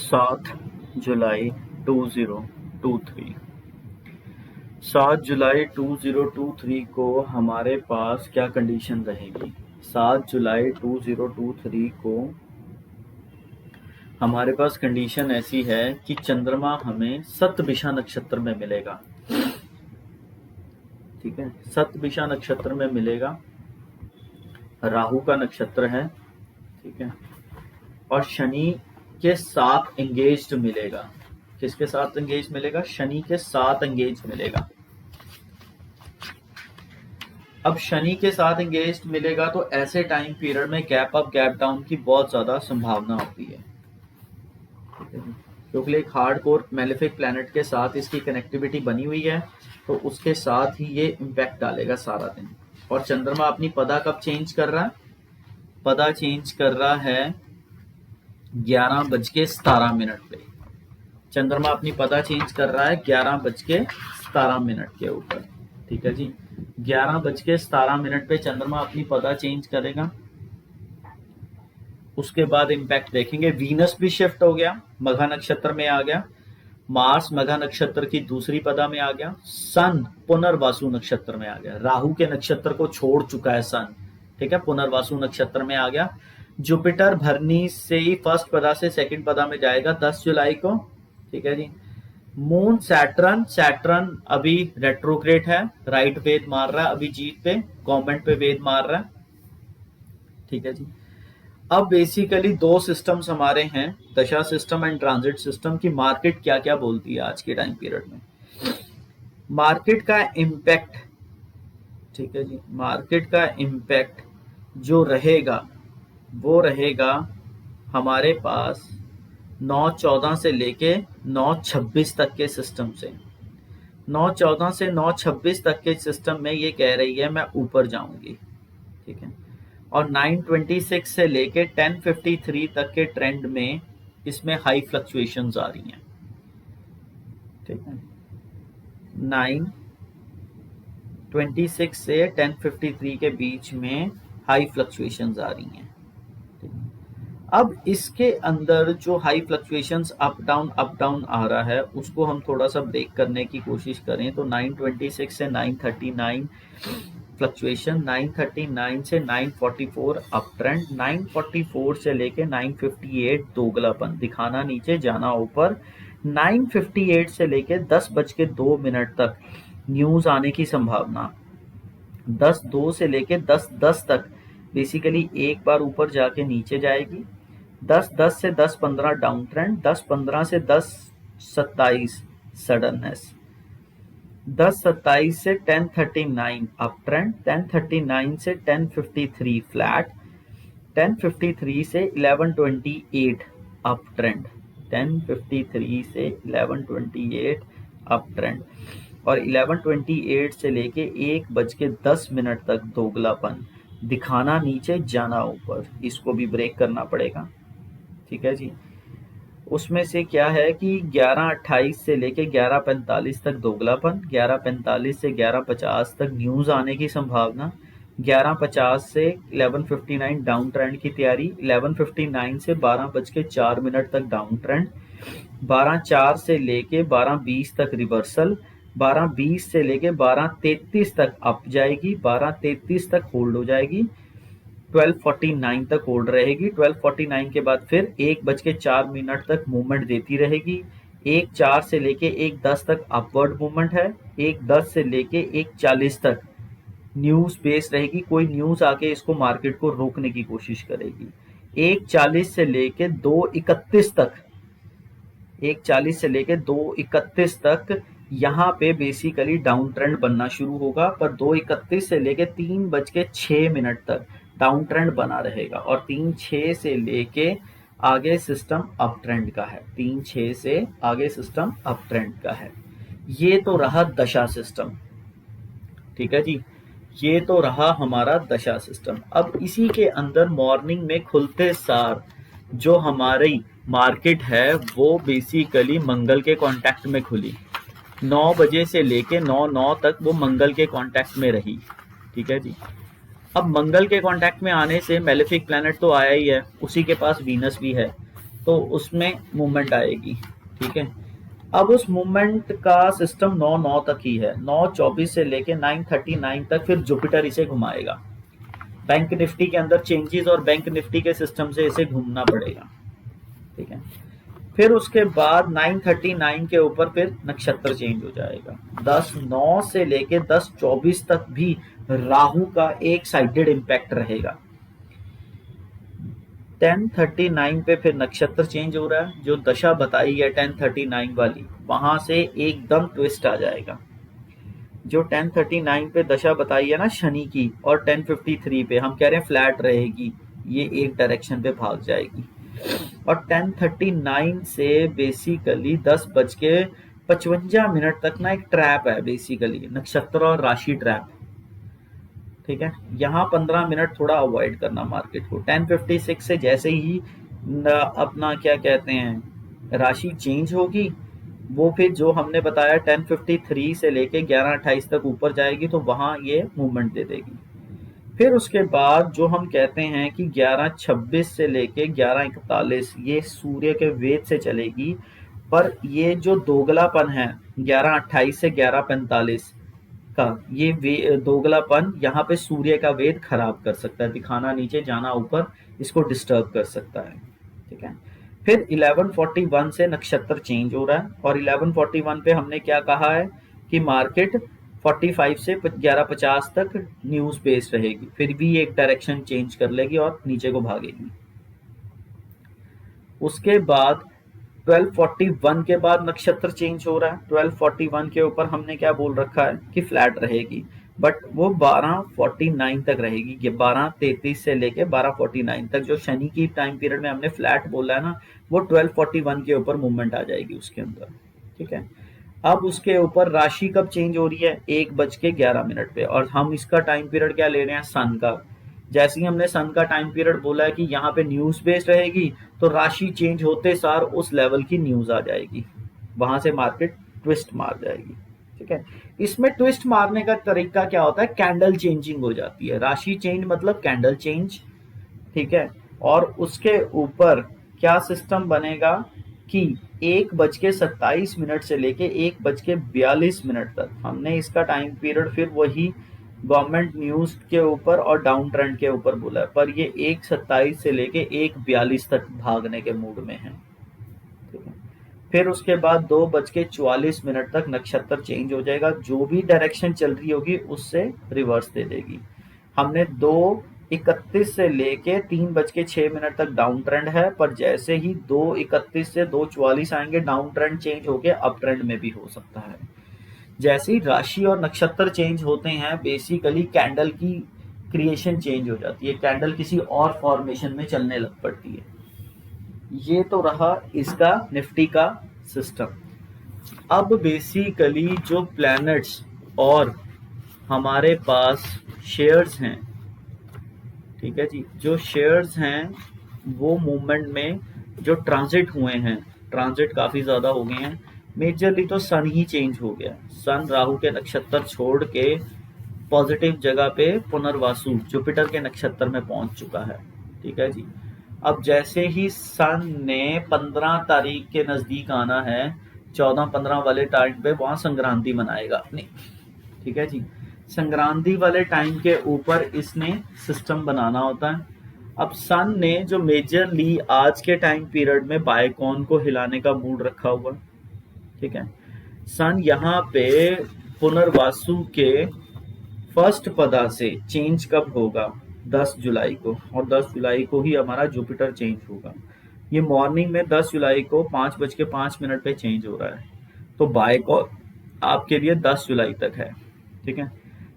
7 जुलाई 2023। 7 जुलाई 2023 को हमारे पास क्या कंडीशन रहेगी? 7 जुलाई 2023 को हमारे पास कंडीशन ऐसी है कि चंद्रमा हमें सतभिषा नक्षत्र में मिलेगा। ठीक है, सतभिषा नक्षत्र में मिलेगा, राहु का नक्षत्र है। ठीक है, और शनि के साथ एंगेज्ड मिलेगा। किसके साथ एंगेज मिलेगा? शनि के साथ एंगेज मिलेगा। अब शनि के साथ एंगेज मिलेगा तो ऐसे टाइम पीरियड में गैप अप गैप डाउन की बहुत ज्यादा संभावना होती है, क्योंकि एक हार्डकोर मेलेफिक प्लैनेट के साथ इसकी कनेक्टिविटी बनी हुई है, तो उसके साथ ही ये इम्पैक्ट डालेगा सारा दिन। और चंद्रमा अपनी पदा कब चेंज कर रहा है? पदा चेंज कर रहा है 11:17 पे। चंद्रमा अपनी पदा चेंज कर रहा है 11:17 के ऊपर। ठीक है जी, 11:17 पे चंद्रमा अपनी पदा चेंज करेगा। उसके बाद इम्पैक्ट देखेंगे। वीनस भी शिफ्ट हो गया, मघा नक्षत्र में आ गया। मार्स मघा नक्षत्र की दूसरी पदा में आ गया। सन पुनर्वासु नक्षत्र में आ गया। राहु के नक्षत्र को छोड़ चुका है सन। ठीक है, पुनर्वासु नक्षत्र में आ गया। जुपिटर भरनी से ही फर्स्ट पदा से सेकंड पदा में जाएगा 10 जुलाई को। ठीक है जी। मून सैटर्न अभी रेट्रोग्रेड है, राइट वेद मार रहा है अभिजीत पे, गवर्नमेंट पे वेद मार रहा है। ठीक है जी। अब बेसिकली दो सिस्टम्स हमारे हैं, दशा सिस्टम एंड ट्रांजिट सिस्टम की। मार्केट क्या क्या बोलती है आज के टाइम पीरियड में? मार्केट का इम्पैक्ट, ठीक है जी, मार्केट का इम्पैक्ट जो रहेगा वो रहेगा हमारे पास 9/14 से लेके 9/26 तक के सिस्टम से। 9/14 से 9/26 तक के सिस्टम में ये कह रही है मैं ऊपर जाऊंगी। ठीक है, और 9/26 से लेके 10/53 तक के ट्रेंड में इसमें हाई फ्लक्चुएशंस आ रही हैं। ठीक है, 9/26 से 10/53 के बीच में हाई फ्लक्चुएशंस आ रही हैं। अब इसके अंदर जो हाई फ्लक्चुएशंस अप डाउन आ रहा है उसको हम थोड़ा सा ब्रेक करने की कोशिश करें तो 9/26 से 9/39 फ्लक्चुएशन, 9/39 से 9/44 अप ट्रेंड, 9/44 से लेके 9/58 दोगलापन, दिखाना नीचे जाना ऊपर, 9/58 से लेके 10:02 तक न्यूज आने की संभावना, 10:02 से लेके 10:10 तक बेसिकली एक बार ऊपर जाके नीचे जाएगी, 10:10 से 10:15 डाउन ट्रेंड, 10:15 से 10:27 सडननेस, 10:27 से 10:39 अप ट्रेंड, 10:39 से 10:53 फ्लैट, 10:53 से 11:28 अप ट्रेंड, 10:53 से 11:28 अप ट्रेंड, और 11:28 से लेके 1:10 तक दोगलापन, दिखाना नीचे जाना ऊपर। इसको भी ब्रेक करना पड़ेगा। ठीक है जी। उसमें से क्या है कि 11:28 से लेके 11:45 तक दोगलापन, 11:45 से 11:50 तक न्यूज आने की संभावना, 11:50 से 11:59 डाउन ट्रेंड की तैयारी, 11:59 से 12:04 तक डाउन ट्रेंड, 12:04 से लेके 12:20 तक रिवर्सल, 12:20 से लेके 12:33 तक अप जाएगी, 12:33 तक होल्ड हो जाएगी, 12:49 तक होल्ड रहेगी, 12:49 के बाद फिर 1:04 तक मूवमेंट देती रहेगी, 1:04 से लेके 1:10 तक अपवर्ड मूवमेंट है, 1:10 से लेके 1:40 तक न्यूज बेस रहेगी, कोई न्यूज आके इसको मार्केट को रोकने की कोशिश करेगी, 1:40 से लेके 2:31 तक, 1:40 से लेके 2:31 तक यहाँ पे बेसिकली डाउन ट्रेंड बनना शुरू होगा, पर 2:31 से लेके 3:06 तक डाउन ट्रेंड बना रहेगा, और 3:06 से लेके आगे सिस्टम अप ट्रेंड का है, 3:06 से आगे सिस्टम अप ट्रेंड का है। ये तो रहा दशा सिस्टम। ठीक है जी, ये तो रहा हमारा दशा सिस्टम। अब इसी के अंदर मॉर्निंग में खुलते सार जो हमारी मार्केट है वो बेसिकली मंगल के कांटेक्ट में खुली, 9 बजे से लेके 9:09 तक वो मंगल के कांटेक्ट में रही। ठीक है जी। अब मंगल के कांटेक्ट में आने से मेलेफिक प्लैनेट तो आया ही है, उसी के पास वीनस भी है, तो उसमें मूवमेंट आएगी। ठीक है, अब उस मूवमेंट का सिस्टम 9:09 तक ही है, 9:24 से लेके 9:39 तक फिर जुपिटर इसे घुमाएगा। बैंक निफ्टी के अंदर चेंजेस और बैंक निफ्टी के सिस्टम से इसे घूमना पड़ेगा। ठीक है, फिर उसके बाद 9:39 के ऊपर फिर नक्षत्र चेंज हो जाएगा। 10:09 से लेके 10:24 तक भी राहु का एक साइडेड इम्पैक्ट रहेगा। 10:39 पे फिर नक्षत्र चेंज हो रहा है, जो दशा बताई है 10:39 वाली, वहां से एकदम ट्विस्ट आ जाएगा। जो 10:39 पे दशा बताई है ना शनि की, और 10:53 पे हम कह रहे हैं फ्लैट रहेगी, ये एक डायरेक्शन पे भाग जाएगी। और 10:39 से बेसिकली 10:55 तक ना एक ट्रैप है, बेसिकली नक्षत्र और राशि ट्रैप। ठीक है, यहाँ 15 मिनट थोड़ा अवॉइड करना मार्केट को। 10:56 से जैसे ही अपना क्या कहते हैं राशि चेंज होगी, वो फिर जो हमने बताया 10:53 से लेके 11:28 तक ऊपर जाएगी, तो वहां ये मूवमेंट दे देगी। फिर उसके बाद जो हम कहते हैं कि 11:26 से लेके 11:41 ये सूर्य के वेद से चलेगी, पर ये जो दोगलापन है 11:28 से 11:45 का, ये दोगलापन यहाँ पे सूर्य का वेद खराब कर सकता है, दिखाना नीचे जाना ऊपर, इसको डिस्टर्ब कर सकता है। ठीक है, फिर 11:41 से नक्षत्र चेंज हो रहा है, और 11:41 पे हमने क्या कहा है कि मार्केट 45 से 11:50 तक न्यूज बेस्ड रहेगी, फिर भी एक डायरेक्शन चेंज कर लेगी और नीचे को भागेगी। उसके बाद 12:41 के बाद नक्षत्र चेंज हो रहा है। 12:41 के ऊपर हमने क्या बोल रखा है कि फ्लैट रहेगी, बट वो 12:49 तक रहेगी। ये 12:33 से लेके 12:49 तक जो शनि की टाइम पीरियड में हमने फ्लैट बोला है ना, वो 12:41 के ऊपर मूवमेंट आ जाएगी उसके अंदर। ठीक है, अब उसके ऊपर राशि कब चेंज हो रही है, 1:11 पे, और हम इसका टाइम पीरियड क्या ले रहे हैं, सन का। जैसे ही हमने सन का टाइम पीरियड बोला है कि यहाँ पे न्यूज बेस्ड रहेगी, तो राशि चेंज होते सार उस लेवल की न्यूज आ जाएगी, वहां से मार्केट ट्विस्ट मार जाएगी। ठीक है, इसमें ट्विस्ट मारने का तरीका क्या होता है, कैंडल चेंजिंग हो जाती है। राशि चेंज मतलब कैंडल चेंज। ठीक है, और उसके ऊपर क्या सिस्टम बनेगा कि 1:27 से लेके 1:42 तक हमने इसका टाइम पीरियड फिर वही गवर्नमेंट न्यूज के ऊपर और डाउन ट्रेंड के ऊपर बोला है, पर ये 1:27 से लेके 1:42 तक भागने के मूड में है। ठीक है, फिर उसके बाद 2:44 तक नक्षत्र चेंज हो जाएगा, जो भी डायरेक्शन चल रही होगी उससे रिवर्स दे देगी। हमने 2:31 से लेके 3:06 तक डाउन ट्रेंड है, पर जैसे ही 2:31 से 2:44 आएंगे, डाउन ट्रेंड चेंज होके अप ट्रेंड में भी हो सकता है। जैसे ही राशि और नक्षत्र चेंज होते हैं, बेसिकली कैंडल की क्रिएशन चेंज हो जाती है, कैंडल किसी और फॉर्मेशन में चलने लग पड़ती है। ये तो रहा इसका निफ्टी का सिस्टम। अब बेसिकली जो प्लैनेट्स और हमारे पास शेयर्स हैं, ठीक है जी, जो शेयर्स हैं वो मूवमेंट में जो ट्रांजिट हुए हैं, ट्रांजिट काफी ज्यादा हो गए हैं। मेजरली तो सन ही चेंज हो गया, सन राहु के नक्षत्र छोड़ के पॉजिटिव जगह पे पुनर्वासु जुपिटर के नक्षत्र में पहुंच चुका है। ठीक है जी, अब जैसे ही सन ने 15 तारीख के नजदीक आना है, 14-15 वाले टाइम पे वहां संक्रांति मनाएगा अपनी। ठीक है जी, संक्रांति वाले टाइम के ऊपर इसने सिस्टम बनाना होता है। अब सन ने जो मेजरली आज के टाइम पीरियड में बायकॉन को हिलाने का मूड रखा हुआ, ठीक है, सन यहाँ पे पुनर्वासु के फर्स्ट पदा से चेंज कब होगा, 10 जुलाई को, और 10 जुलाई को ही हमारा जुपिटर चेंज होगा। ये मॉर्निंग में 10 जुलाई को 5:05 पे चेंज हो रहा है, तो बायकॉन आपके लिए 10 जुलाई तक है। ठीक है,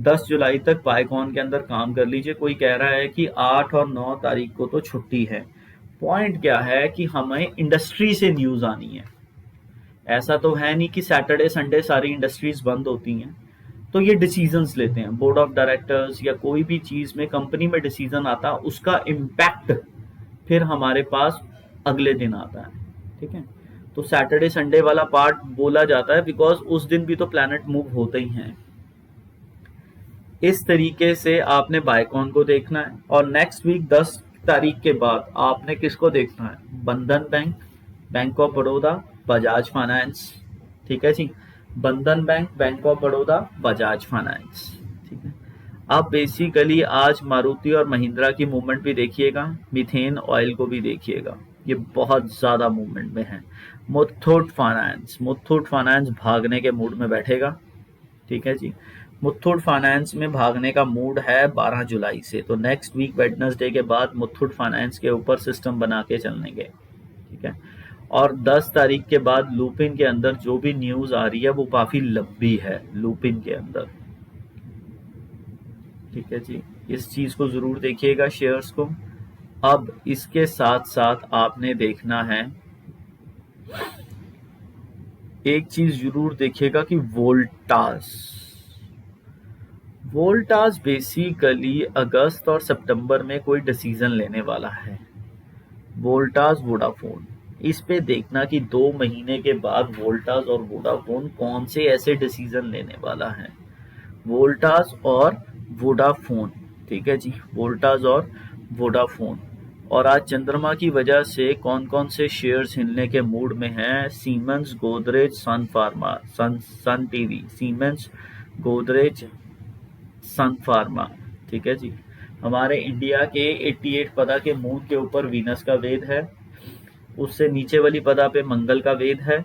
10 जुलाई तक बायकॉन के अंदर काम कर लीजिए। कोई कह रहा है कि 8 और 9 तारीख को तो छुट्टी है। पॉइंट क्या है कि हमें इंडस्ट्री से न्यूज आनी है। ऐसा तो है नहीं कि सैटरडे संडे सारी इंडस्ट्रीज बंद होती हैं, तो ये डिसीजंस लेते हैं बोर्ड ऑफ डायरेक्टर्स या कोई भी चीज में कंपनी में डिसीजन आता, उसका इम्पैक्ट फिर हमारे पास अगले दिन आता है। ठीक है, तो सैटरडे संडे वाला पार्ट बोला जाता है बिकॉज उस दिन भी तो प्लैनेट मूव होते ही हैं। इस तरीके से आपने बायकॉन को देखना है, और नेक्स्ट वीक 10 तारीख के बाद आपने किसको देखना है? बंधन bank, bank of Baroda, Bajaj finance. ठीक है जी, बंधन bank, bank of Baroda, Bajaj finance. ठीक है। आप बेसिकली आज मारुति और महिंद्रा की मूवमेंट भी देखिएगा, मीथेन ऑयल को भी देखिएगा, ये बहुत ज्यादा मूवमेंट में है। मुथूट फाइनेंस, मुथूट फाइनेंस भागने के मूड में बैठेगा। ठीक है जी, मुथूट फाइनेंस में भागने का मूड है 12 जुलाई से, तो नेक्स्ट वीक वेडनेसडे के बाद मुथूट फाइनेंस के ऊपर सिस्टम बना के चलनेंगे। ठीक है। और 10 तारीख के बाद लुपिन के अंदर जो भी न्यूज आ रही है वो काफी लंबी है लुपिन के अंदर। ठीक है जी, इस चीज को जरूर देखिएगा शेयर्स को। अब इसके साथ साथ आपने देखना है, एक चीज जरूर देखिएगा कि वोल्टास, वोल्टास बेसिकली अगस्त और सितंबर में कोई डिसीजन लेने वाला है। वोल्टास वोडाफोन, इस पे देखना कि 2 महीने के बाद वोल्टास और वोडाफोन कौन से ऐसे डिसीजन लेने वाला है। वोल्टास और वोडाफोन। ठीक है जी, वोल्टास और वोडाफोन। और आज चंद्रमा की वजह से कौन कौन से शेयर्स हिलने के मूड में हैं? सीमेंस, गोदरेज, सन pharma, Sun TV, siemens, Godrej, सन फार्मा। ठीक है जी, हमारे इंडिया के 88 पदा के मून के ऊपर वीनस का वेद है, उससे नीचे वाली पदा पे मंगल का वेद है।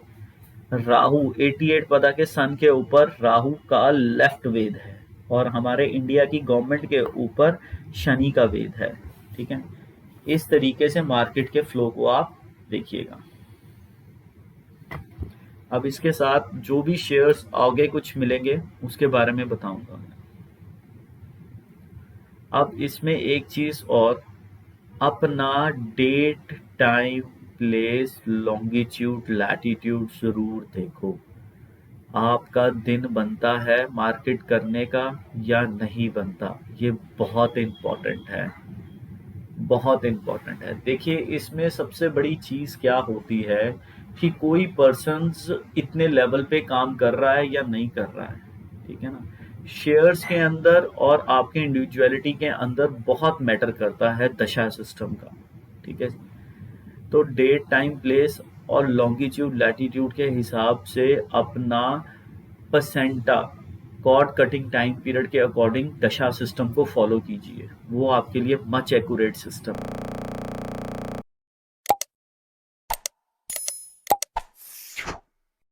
राहु 88 पदा के सन के ऊपर राहु का लेफ्ट वेद है, और हमारे इंडिया की गवर्नमेंट के ऊपर शनि का वेद है। ठीक है, इस तरीके से मार्केट के फ्लो को आप देखिएगा। अब इसके साथ जो भी शेयर्स आगे कुछ मिलेंगे उसके बारे में बताऊंगा। अब इसमें एक चीज और, अपना date, time, place, longitude, latitude जरूर देखो। आपका दिन बनता है मार्केट करने का या नहीं बनता, ये बहुत इम्पोर्टेंट है, बहुत इम्पोर्टेंट है। देखिए, इसमें सबसे बड़ी चीज क्या होती है कि कोई पर्सन इतने लेवल पे काम कर रहा है या नहीं कर रहा है। ठीक है ना, शेयर्स के अंदर और आपके इंडिविजुअलिटी के अंदर बहुत मैटर करता है दशा सिस्टम का। ठीक है, तो डेट, टाइम, प्लेस और लॉन्गिट्यूड, लैटिट्यूड के हिसाब से अपना परसेंटा, कॉर्ड कटिंग टाइम पीरियड के अकॉर्डिंग दशा सिस्टम को फॉलो कीजिए, वो आपके लिए मच एक्यूरेट सिस्टम है।